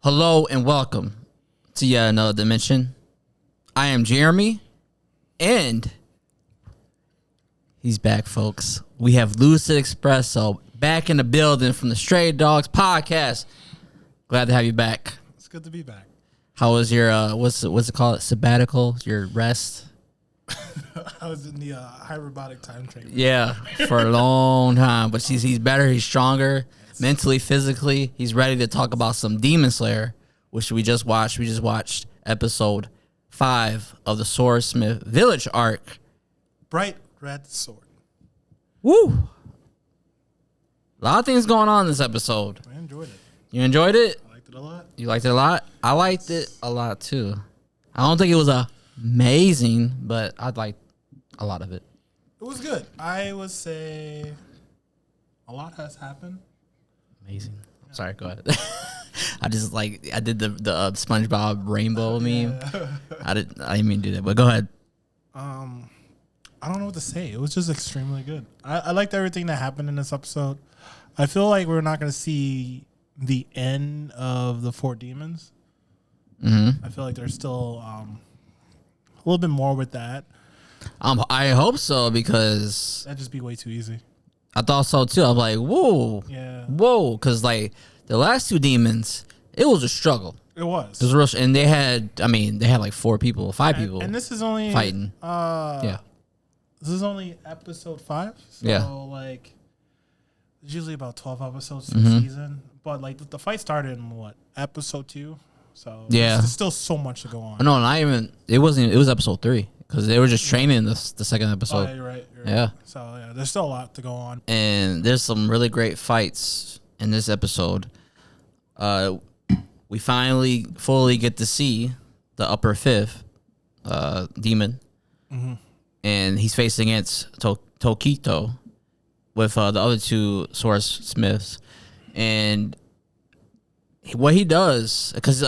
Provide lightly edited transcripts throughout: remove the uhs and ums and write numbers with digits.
Hello and welcome to yet another dimension. I am Jeremy, and he's back, folks. We have Lucid Espresso back in the building from the Stray Dogs podcast. Glad to have you back. It's good to be back. How was your what's it called? Sabbatical? Your rest? I was in the hyperbolic time train. Yeah, for a long time. But he's better. He's stronger, mentally, physically. He's ready to talk about some Demon Slayer, which we just watched. We just watched episode 5 of the Swordsmith Village arc. Bright red sword. Woo! A lot of things going on in this episode. I enjoyed it. You enjoyed it? I liked it a lot. You liked it a lot? I liked it a lot too. I don't think it was amazing, but I liked a lot of it. It was good. I would say a lot has happened. Amazing. Yeah. Sorry, go ahead. I did the SpongeBob rainbow meme. I didn't mean to do that, but go ahead. I don't know what to say. It was just extremely good. I liked everything that happened in this episode. I feel like we're not going to see the end of the 4 demons. Mm-hmm. I feel like there's still a little bit more with that. I hope so, because That'd just be way too easy. I thought so too. I'm like, whoa, Yeah. whoa, because like the last 2 demons, it was a struggle. It was. It was real, and they had like 5 people And this is only fighting. Yeah. This is only episode 5. So Yeah. like there's usually about 12 episodes to Mm-hmm. the season. But like the fight started in episode 2. So Yeah. there's still so much to go on. No, not even. It wasn't. It was episode 3 because they were just training the second episode. Oh, yeah, you're right. Yeah. So yeah, there's still a lot to go on. And there's some really great fights in this episode. We finally fully get to see the upper 5th demon, and he's facing against Tokito with the other 2 swordsmiths. And what he does, because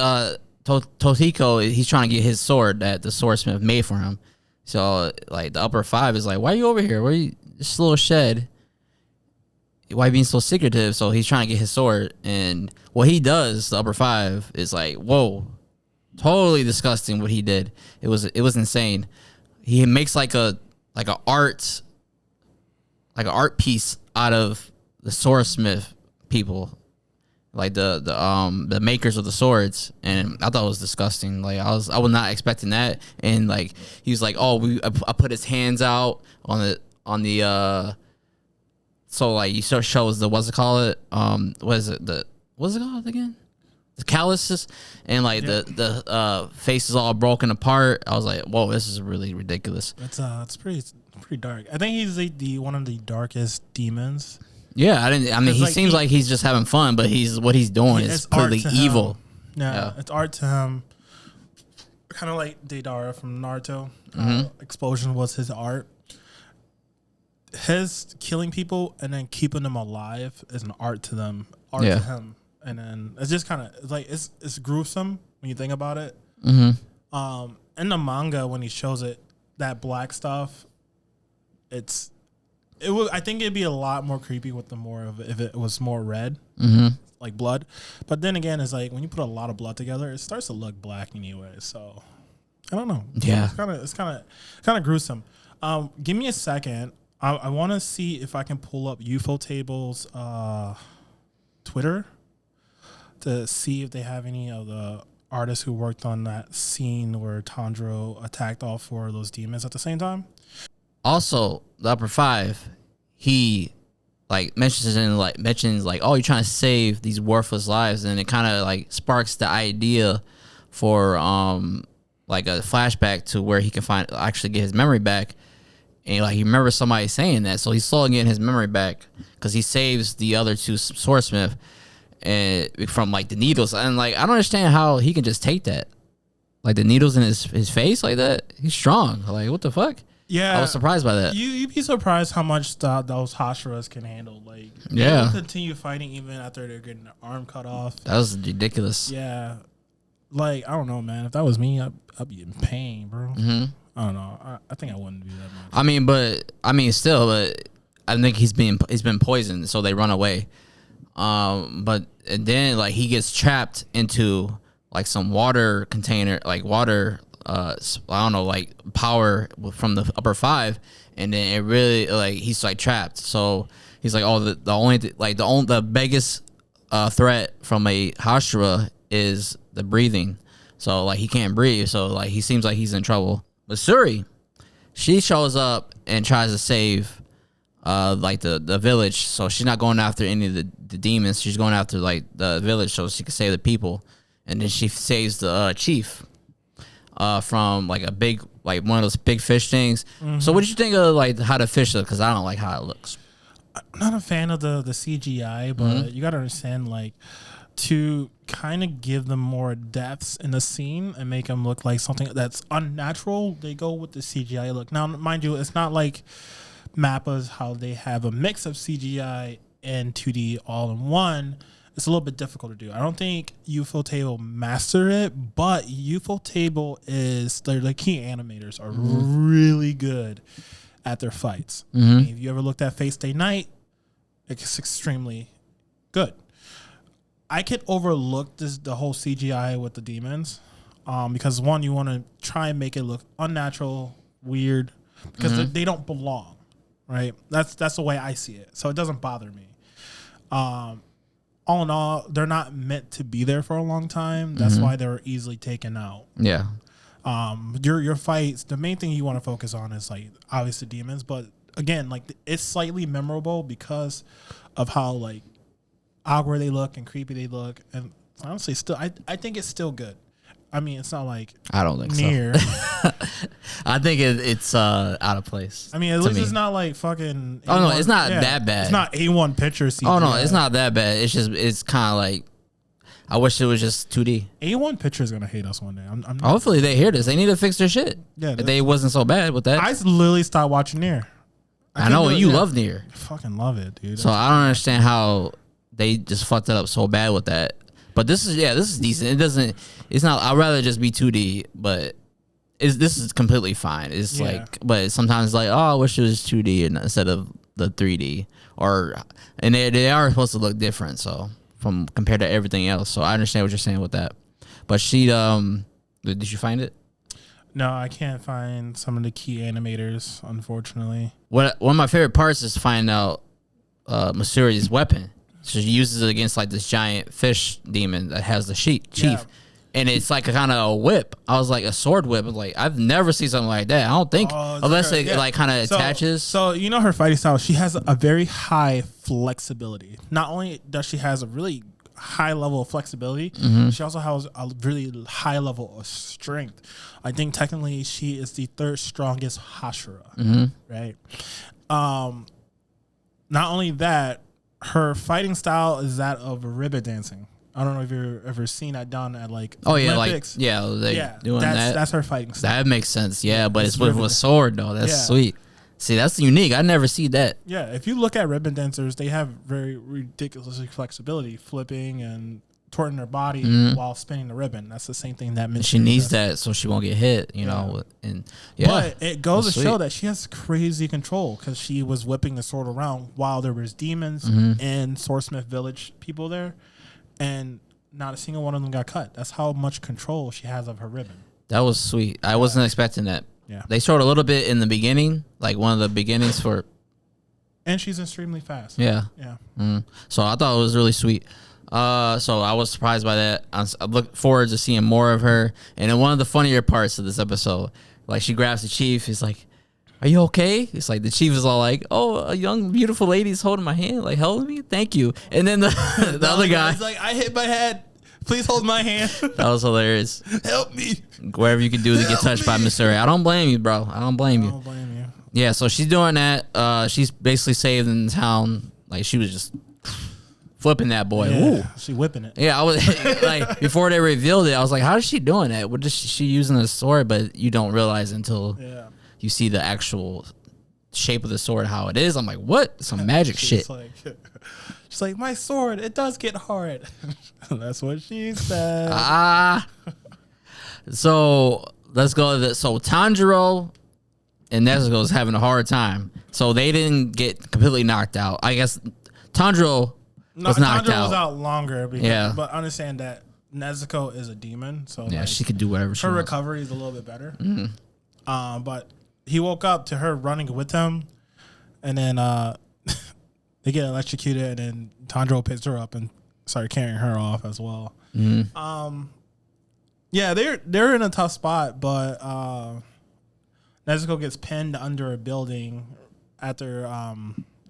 Tokito, he's trying to get his sword that the swordsmith made for him. So like the upper 5 is like, why are you over here? Why are you this little shed? Why are you being so secretive? So he's trying to get his sword, and what he does, the upper 5, is like, whoa, totally disgusting what he did. It was insane. He makes like a art piece out of the swordsmith people, like the makers of the swords, and I thought it was disgusting. Like I was not expecting that, and like he was like, oh, I put his hands out on the so like he sort of shows the what's it called what's it called again, the calluses, and like the face is all broken apart. I was like, whoa, this is really ridiculous. It's pretty dark. I think he's the one of the darkest demons. Yeah, he seems like he's just having fun, but what he's doing is clearly evil. Yeah, it's art to him. Kind of like Deidara from Naruto. Explosion was his art. His killing people and then keeping them alive is an art to them. To him. And then it's just kind of like it's gruesome when you think about it. Mm-hmm. In the manga, when he shows it, that black stuff, I think it'd be a lot more creepy with if it was more red, like blood. But then again, it's like when you put a lot of blood together, it starts to look black anyway. So I don't know. Yeah, it's kind of gruesome. Give me a second. I want to see if I can pull up UFO Table's Twitter to see if they have any of the artists who worked on that scene where Tanjiro attacked all 4 of those demons at the same time. Also, the upper 5, he mentions oh, you're trying to save these worthless lives, and it kind of like sparks the idea for like a flashback to where he can actually get his memory back, and like he remembers somebody saying that, so he's slowly getting his memory back because he saves the other 2 swordsmith and from like the needles, and like I don't understand how he can just take that, like the needles in his face like that. He's strong. Like what the fuck? Yeah, I was surprised by that. You'd be surprised how much those Hashiras can handle. Like, yeah, they'll continue fighting even after they're getting their arm cut off. That was ridiculous. Yeah, like I don't know, man. If that was me, I'd be in pain, bro. Mm-hmm. I don't know. I think I wouldn't do that much. But I think he's been poisoned, so they run away. But and then like he gets trapped into like some water container, like water. I don't know, like power from the upper five, and then it really like he's like trapped. So he's like, oh, the biggest threat from a Hashira is the breathing. So like he can't breathe. So like he seems like he's in trouble. But Suri, she shows up and tries to save like the village. So she's not going after any of the demons. She's going after like the village so she can save the people. And then she saves the chief from like a big, like one of those big fish things. Mm-hmm. So what did you think of like how the fish look? Because I don't like how it looks. I'm not a fan of the CGI, but you got to understand, like, to kind of give them more depths in the scene and make them look like something that's unnatural, they go with the CGI look. Now, mind you, it's not like Mappa's how they have a mix of CGI and 2D all in one. It's a little bit difficult to do. I don't think Ufotable master it, but Ufotable is the key animators are really good at their fights. I mean, if you ever looked at Face Day Night, it's extremely good. I could overlook the whole CGI with the demons because one, you want to try and make it look unnatural, weird, because they don't belong, right? That's the way I see it. So it doesn't bother me. All in all, they're not meant to be there for a long time. That's why they were easily taken out. Yeah. Your fights, the main thing you want to focus on is like obviously demons, but again, like it's slightly memorable because of how like awkward they look and creepy they look, and honestly, still I think it's still good. I mean, it's not like I don't think near. So. I think it's out of place. I mean, at least it's not like fucking. Oh no, it's not that bad. It's not A1 picture CGI. Oh no, it's not that bad. It's kind of like I wish it was just 2D. A1 picture is gonna hate us one day. I'm Hopefully they hear this. They need to fix their shit. Yeah, if they wasn't so bad with that. I literally stopped watching Nier. I know you love Nier. I fucking love it, dude. So I don't understand how they just fucked it up so bad with that. But this is decent. It doesn't. It's not. I'd rather just be 2D, but this is completely fine. It's like, but sometimes like, oh, I wish it was 2D instead of the 3D, and they are supposed to look different. So from compared to everything else. So I understand what you're saying with that. But she, did you find it? No, I can't find some of the key animators, unfortunately. One of my favorite parts is finding out Masuri's weapon. So she uses it against like this giant fish demon that has the chief. Yeah. And it's like a kind of a whip. I was like a sword whip. Like I've never seen something like that. I don't think unless it like kind of attaches. So you know her fighting style. She has a very high flexibility. Not only does she has a really high level of flexibility, she also has a really high level of strength. I think technically she is the third strongest Hashira. Right. Not only that, her fighting style is that of ribbon dancing. I don't know if you've ever seen that done at like Olympics. Doing that. That's her fighting style. That makes sense. Yeah, but it's with a sword though. That's sweet. See, that's unique. I never see that. Yeah, if you look at ribbon dancers, they have very ridiculous flexibility, flipping and torting their body while spinning the ribbon. That's the same thing that she needs that so she won't get hit, you know. And but it goes to show that she has crazy control because she was whipping the sword around while there was demons and Swordsmith village people there, and not a single one of them got cut. That's how much control she has of her ribbon. That was sweet. I wasn't expecting that. Yeah, they showed a little bit in the beginning, like one of the beginnings for. And she's extremely fast. Yeah. So I thought it was really sweet. So I was surprised by that. I look forward to seeing more of her. And then one of the funnier parts of this episode, like she grabs the chief. He's like, "Are you okay?" It's like the chief is all like, "Oh, a young beautiful lady is holding my hand, like helping me. Thank you." And then the other guy is like, "I hit my head. Please hold my hand." That was hilarious. Help me. Whatever you can do to get touched by Missouri. I don't blame you, bro. I don't blame you. Yeah, so she's doing that. She's basically saving the town. Like she was just flipping that boy. Yeah, Ooh. she whipping it. Yeah, I was like before they revealed it, I was like, how is she doing that? What is she using a sword? But you don't realize until you see the actual shape of the sword, how it is. I'm like, what? Some magic shit. She's like, my sword, it does get hard. That's what she said. So let's go to this. So Tanjiro and Nezuko's having a hard time. So they didn't get completely knocked out. I guess Tanjiro No, was knocked Tanjiro was out. out longer. But understand that Nezuko is a demon, so Yeah, like, she could do whatever she her wants. recovery is a little bit better. But he woke up to her running with him, and then they get electrocuted, and then Tanjiro picks her up and started carrying her off as well. Yeah, they're in a tough spot, but Nezuko gets pinned under a building after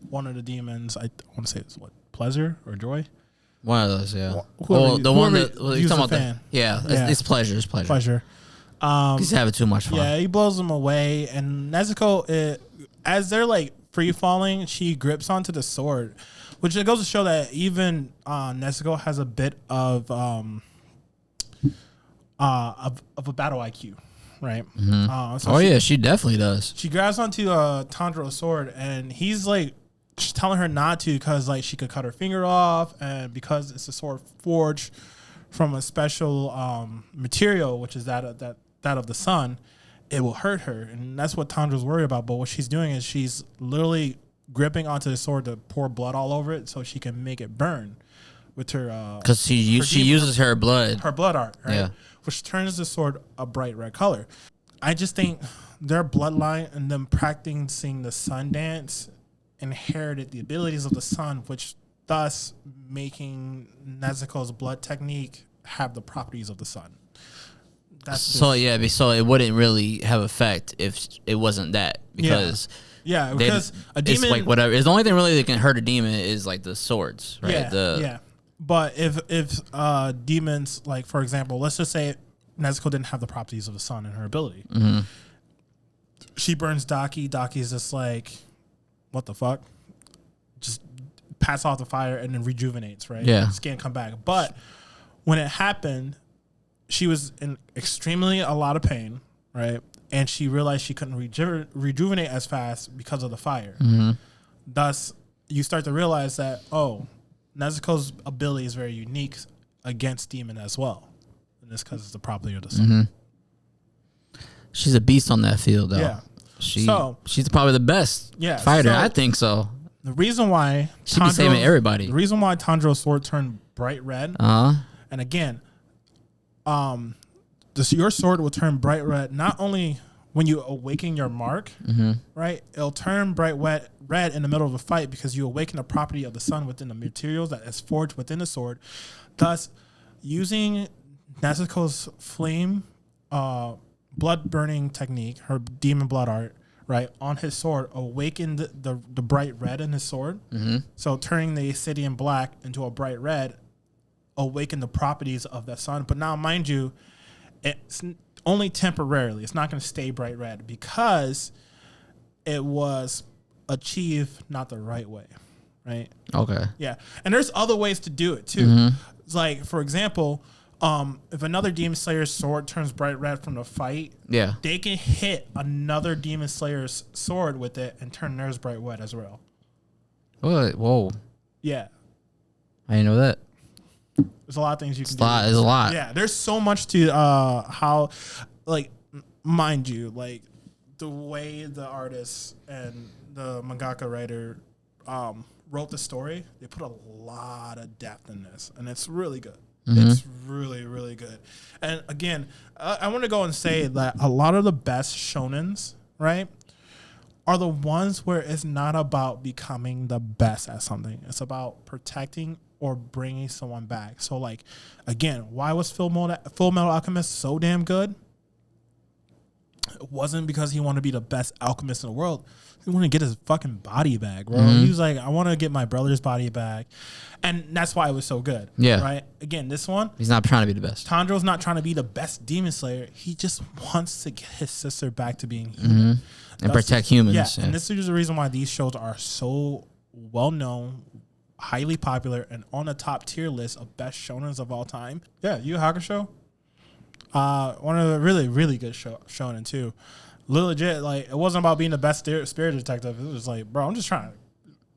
one of the demons. I want to say it's Pleasure or Joy. One of those, yeah. The one that you're talking about. fan. Yeah. It's pleasure. It's pleasure. Pleasure. He's having too much fun. Yeah, he blows them away, and Nezuko, as they're like free falling, she grips onto the sword, which it goes to show that even Nezuko has a bit of a battle IQ, right? So she definitely does. She grabs onto Tanjiro's sword, and he's like just telling her not to because like she could cut her finger off, and because it's a sword forged from a special material, which is that of the sun, it will hurt her, and that's what Tanjiro's worried about. But what she's doing is she's literally gripping onto the sword to pour blood all over it so she can make it burn with her. Because she uses her blood art, right? Yeah. Which turns the sword a bright red color. I just think their bloodline and them practicing the sun dance inherited the abilities of the sun, which thus making Nezuko's blood technique have the properties of the sun. So it wouldn't really have effect if it wasn't that, because because a demon, it's like whatever. It's the only thing really that can hurt a demon is like the swords, right? But if demons, like for example, let's just say Nezuko didn't have the properties of the sun in her ability. She burns Daki. Daki's just like, what the fuck? Just pass off the fire and then rejuvenates, right? Yeah. Skin come back. But when it happened, she was in extremely a lot of pain, right? And she realized she couldn't rejuvenate as fast because of the fire. Thus, you start to realize that, Nezuko's ability is very unique against demon as well. And it's because it's the property of the sun. She's a beast on that field, though. Yeah. She's probably the best fighter. I think so. The reason why she'd be saving everybody. The reason why Tanjiro's sword turned bright red. And again, your sword will turn bright red not only when you awaken your mark, right? It'll turn bright red in the middle of a fight because you awaken the property of the sun within the materials that is forged within the sword. Thus, using Nezuko's flame, blood burning technique, her demon blood art, right, on his sword, awakened the bright red in his sword. So turning the Acidian black into a bright red, awaken the properties of the sun. But now, mind you, it's only temporarily. It's not going to stay bright red because it was achieved not the right way, right? Okay. Yeah, and there's other ways to do it too. It's like, for example, if another Demon Slayer's sword turns bright red from the fight, they can hit another Demon Slayer's sword with it and turn theirs bright red as well. Whoa. Yeah. I didn't know that. There's a lot of things you can do. There's a lot. Yeah, there's so much to how, like, mind you, like, the way the artist and the mangaka writer wrote the story, they put a lot of depth in this, and it's really good. It's really, really good. And again, I want to go and say that a lot of the best shonens, right, are the ones where it's not about becoming the best at something. It's about protecting or bringing someone back. So, like, again, why was Full Metal Alchemist so damn good? It wasn't because he wanted to be the best alchemist in the world. He wanted to get his fucking body back, bro. He was like, I want to get my brother's body back. And that's why it was so good. Yeah. Right? Again, this one, he's not trying to be the best. Tanjiro's not trying to be the best Demon Slayer. He just wants to get his sister back to being human. And protect humans. Yeah. And this is the reason why these shows are so well known, highly popular, and on the top tier list of best shonens of all time. Yeah, Yu Yu Hakusho. One of the really, really good shonen too. Legit, like, it wasn't about being the best spirit detective. It was like, bro, I'm just trying to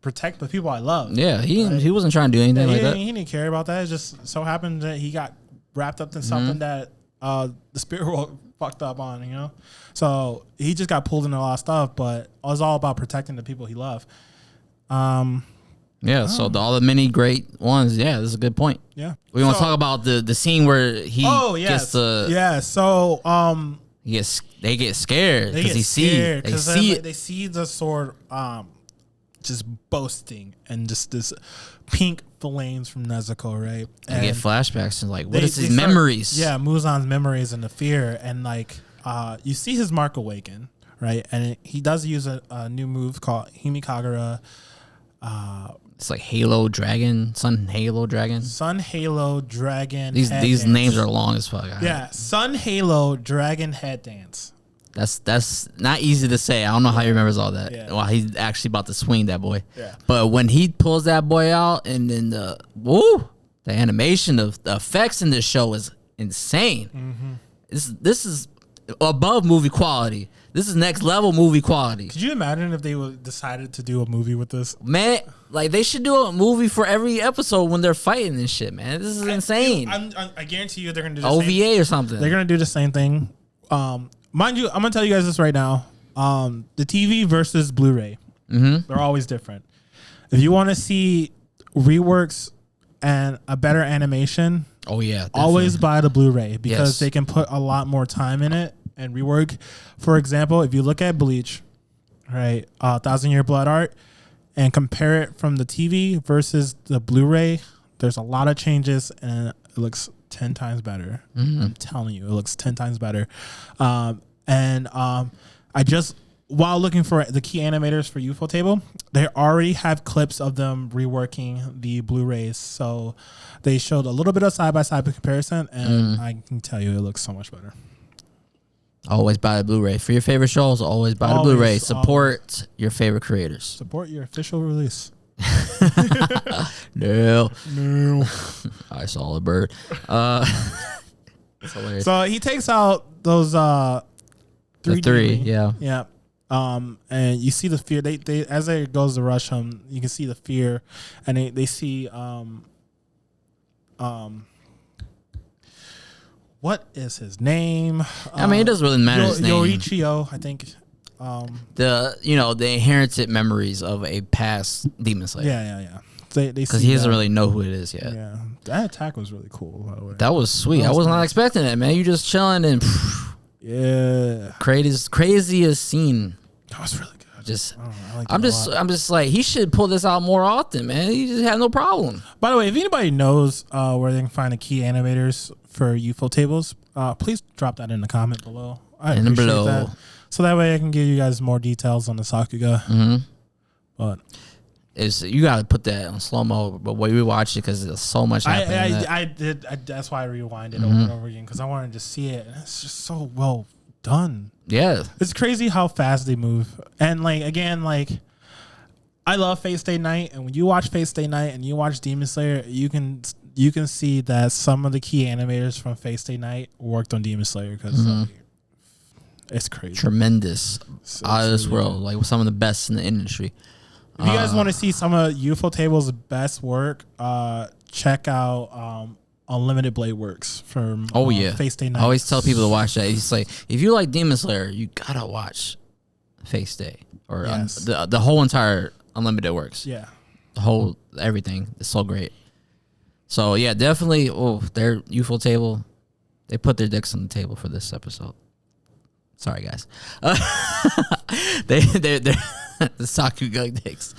protect the people I love. Yeah, he wasn't trying to do anything like that. He didn't care about that. It just so happened that he got wrapped up in something that the spirit world fucked up on, you know? So he just got pulled into a lot of stuff, but it was all about protecting the people he loved. Yeah, so all the many great ones. Yeah, this is a good point. Yeah. We want to talk about the scene where he gets the So they get scared because they see the sword just boasting and just this pink flames from Nezuko, right? They get flashbacks and like, what is his memories? Yeah, Muzan's memories and the fear, and like you see his mark awaken, right? And he does use a new move called Himikagura. It's like Halo Dragon, Sun Halo Dragon. Sun Halo Dragon. These names are long as fuck. Yeah, Sun Halo Dragon Head Dance. That's not easy to say. I don't know how he remembers all that. Yeah. Well, he's actually about to swing that boy. Yeah. But when he pulls that boy out, and then the animation of the effects in this show is insane. Mm-hmm. This is above movie quality. This is next level movie quality. Could you imagine if they decided to do a movie with this? Man, like they should do a movie for every episode when they're fighting and shit, man. This is insane. I guarantee you they're going to do the OVA or something. They're going to do the same thing. Mind you, I'm going to tell you guys this right now. The TV versus Blu-ray, they're always different. If you want to see reworks and a better animation, always buy the Blu-ray because they can put a lot more time in it and rework. For example, if you look at Bleach, right, 1,000 Year Blood Art, and compare it from the TV versus the Blu-ray, there's a lot of changes and it looks 10 times better. I'm telling you, it looks 10 times better. I just, while looking for the key animators for UFO Table, they already have clips of them reworking the Blu-rays. So they showed a little bit of side-by-side comparison, and I can tell you it looks so much better. Always buy the Blu-ray. For your favorite shows, always buy the Blu-ray. Support your favorite creators. Support your official release. No. I saw a bird. So he takes out those three. Yeah. And you see the fear. They as they goes to rush him, you can see the fear, and they see what is his name? I mean, it doesn't really matter his name. Yorichio, I think. The inherited memories of a past Demon Slayer. Yeah. Because he doesn't really know who it is yet. Yeah, that attack was really cool. By the way, that was sweet. I was not expecting it, man. You just chilling and craziest scene. That was really good. I'm just like he should pull this out more often, man. He just had no problem. By the way, if anybody knows where they can find the key animators for UFO tables, please drop that in the comment below. I appreciate that. So that way I can give you guys more details on the Sakuga. But you got to put that on slow mo. But when we watch it, because there's so much happening. I did. That's why I rewinded over and over again, because I wanted to see it, and it's just so well done. Yeah, it's crazy how fast they move. And I love Fate Stay Night, and when you watch Fate Stay Night and you watch Demon Slayer, you can see that some of the key animators from Fate Stay Night worked on Demon Slayer, because it's crazy, tremendous, out of this world, like some of the best in the industry. If you guys want to see some of UFO Table's best work, check out Unlimited Blade Works from Fate Stay Night. I always tell people to watch that. It's like, if you like Demon Slayer, you gotta watch Fate Stay or the whole entire Unlimited Works. Yeah, the whole everything is so great. So yeah, definitely. Their UFO Table, they put their dicks on the table for this episode. Sorry, guys. They're the Sakuga dicks.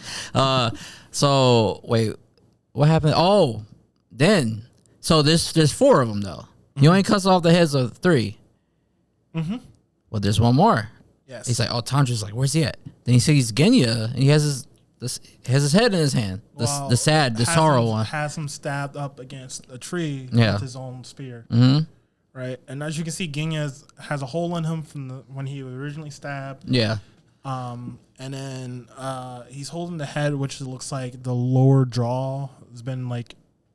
So wait, what happened? So there's 4 of them though. He only cuts off the heads of 3. Well, there's one more. Yes. He's like, Tandra's like, where's he at? Then he sees Genya, and he has his head in his hand. The sorrow one. Has him stabbed up against a tree with his own spear. Right, and as you can see, Genya has a hole in him from when he was originally stabbed. Yeah. And then he's holding the head, which looks like the lower jaw has been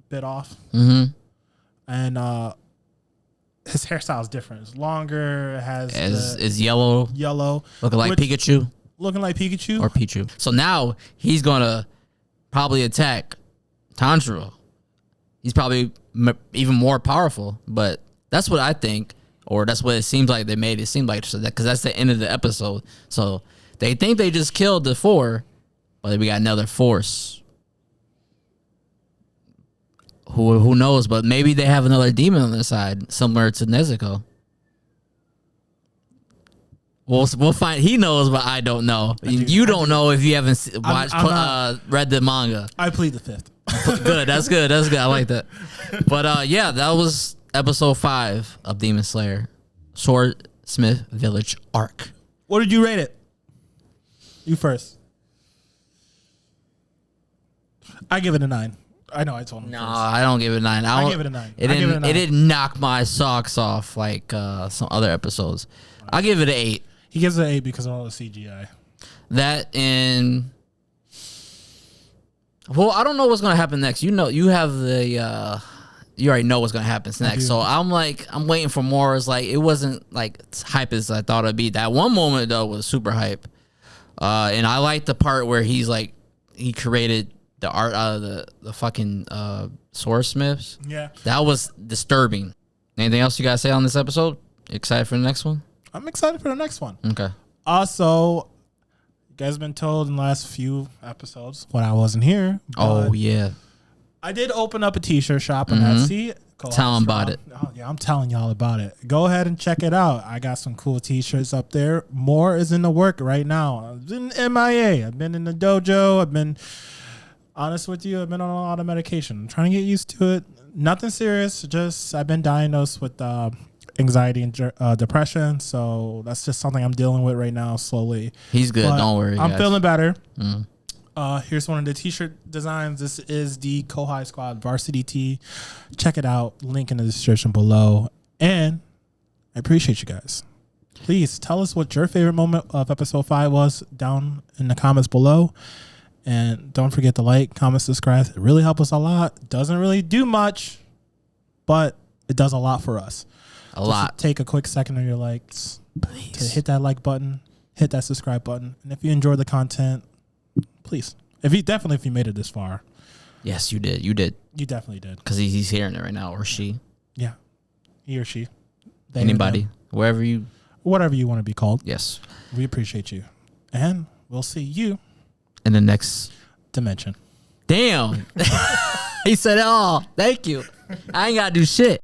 bit off. And his hairstyle is different. It's longer. It is yellow. Looking like Pikachu. Or Pichu. So now he's gonna probably attack Tanjiro. He's probably even more powerful, but that's what I think, or that's what it seems like they made it seem like, because that's the end of the episode. So they think they just killed the 4, but we got another force Who knows? But maybe they have another demon on their side, similar to Nezuko. We'll find. He knows, but I don't know. You don't know if you haven't read the manga. I plead the fifth. Good. That's good. I like that. But yeah, that was episode 5 of Demon Slayer, Swordsmith Village arc. What did you rate it? You first. I give it a 9. I know I told him. No, first. I don't give it a 9. I give it a 9. It didn't knock my socks off like some other episodes. I give it an 8. He gives it an 8 because of all the CGI. That and well, I don't know what's gonna happen next. You know, you have the you already know what's gonna happen next. So I'm waiting for more. It's like it wasn't like hype as I thought it'd be. That one moment though was super hype, and I like the part where he's like he created the art out of the fucking swordsmiths. Yeah, that was disturbing. Anything else you gotta say on this episode? Excited for the next one? I'm excited for the next one. Okay. Also, you guys have been told in the last few episodes when I wasn't here. Oh yeah. I did open up a t-shirt shop on Etsy. Tell them about it. Oh, yeah, I'm telling y'all about it. Go ahead and check it out. I got some cool t-shirts up there. More is in the work right now. I've been MIA. I've been in the dojo. I've been honest with you. I've been on a lot of medication. I'm trying to get used to it. Nothing serious. Just I've been diagnosed with anxiety and depression. So that's just something I'm dealing with right now slowly. He's good. But don't worry. I'm feeling better. Here's one of the t-shirt designs. This is the Kohai Squad varsity tee. Check it out. Link in the description below. And I appreciate you guys. Please tell us what your favorite moment of episode 5 was down in the comments below. And don't forget to like, comment, subscribe. It really helps us a lot. Doesn't really do much, but it does a lot for us. A lot. Take a quick second of your likes. Please. To hit that like button. Hit that subscribe button. And if you enjoy the content, please. If you made it this far. Yes, you did. You definitely did. Because he's hearing it right now, or she. Yeah. He or she. Anybody. Whatever you want to be called. Yes. We appreciate you. And we'll see you. In the next dimension. Damn. He said it all. Thank you. I ain't got to do shit.